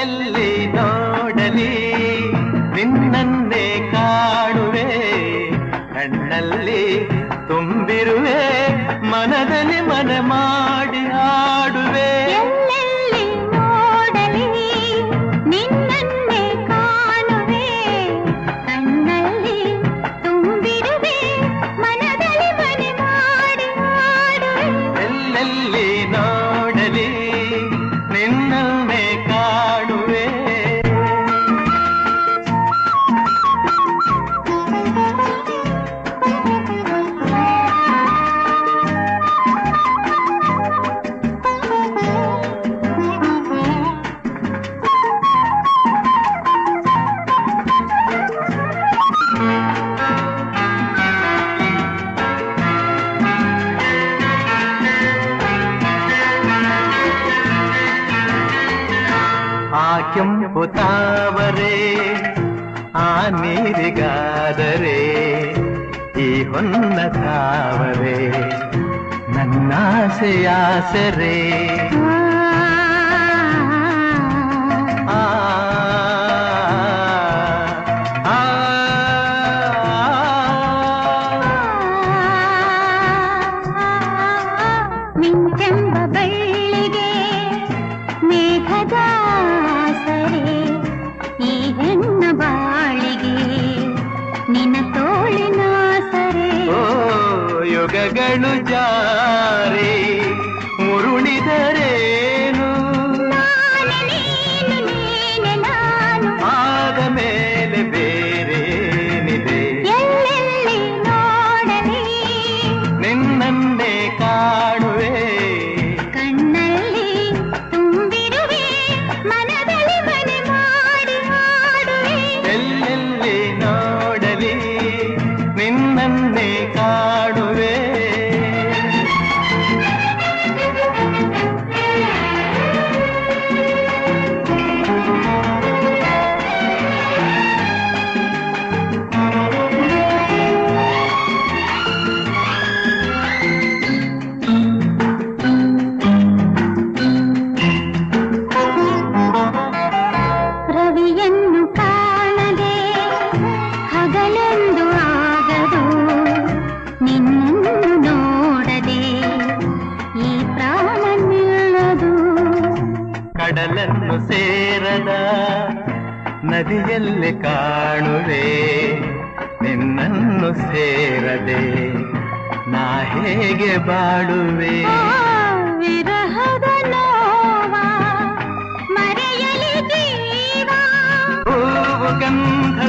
ಎಲ್ಲೆಲ್ಲಿ ನೋಡಲಿ ನಿನ್ನನ್ನೇ ಕಾಣುವೆ, ಕಣ್ಣಲ್ಲಿ ತುಂಬಿರುವೆ, ಮನದಲ್ಲಿ ಮನ ಮಾಡಿ ಆಡುವೆ. ಎಲ್ಲೆಲ್ಲಿ ನೋಡಲಿ ನಿನ್ನನ್ನೇ ಕಾಣುವೆ, ಕಣ್ಣಲ್ಲಿ ತುಂಬಿರುವೆ, ಮನದಲ್ಲಿ ಮನ ಮಾಡಿ ಆಡುವೆ. ಎಲ್ಲೆಲ್ಲಿ ನೋಡಲಿ ನಿನ್ನನ್ನೇ ಕಾಣುವೆ. ಆ ಕೆಂಪು ತಾವರೆ ಆ ನೀರಿಗಾದರೆ ಈ ಹೊನ್ನ ತಾವರೆ ನನ್ನಾಸೆಯಾಸರೆ. ಆ ಆ ಮಿಂಚೆಂಬ ಬಳ್ಳಿಗೆ ಮೇಘದ ಸರೆ, ಈ ಹೆಣ್ಣ ಬಾಳಿಗೆ ನಿನ್ನ ತೋಳಿನ ಸರೆ. ಓ ಯುಗಗಳು ಜಾರಿ ಮುರುಳಿದರೇನು, ನಾನು ನೀನು ನೀನೆ ನಾನು, ಆದ ಮೇಲೆ ಬೇರೇನಿದೆ. ಎಲ್ಲೆಲ್ಲಿ ನೋಡಲಿ ನಿನ್ನನ್ನೇ ಕಾಣುವೆ, ಕಣ್ಣಲ್ಲಿ ತುಂಬಿರುವೆ, ಮನದಲ್ಲಿ ಮನೆ ಮಾಡಿ ಆಡುವೆ. ಎಲ್ಲೆಲ್ಲಿ ನೋಡಲಿ ನಿನ್ನನ್ನೇ ಕಾಣುವೆ. ರವಿಯನ್ನು ಕಾಣದೆ ಹಗಲೆಂದು ಆಗದು, ನಿನ್ನನ್ನು ನೋಡದೆ ಈ ಪ್ರಾಣ ನಿಲ್ಲದು. ಕಡಲನ್ನು ಸೇರದ ನದಿಯಲ್ಲಿ ಕಾಣುವೆ, ನಿನ್ನನ್ನು ಸೇರದೆ ನಾ ಹೇಗೆ ಬಾಳುವೆ. ವಿರಹದ ನೋವ ಮರೆಯಲಿ ಜೀವ, ಹೂವು ಗಂಧ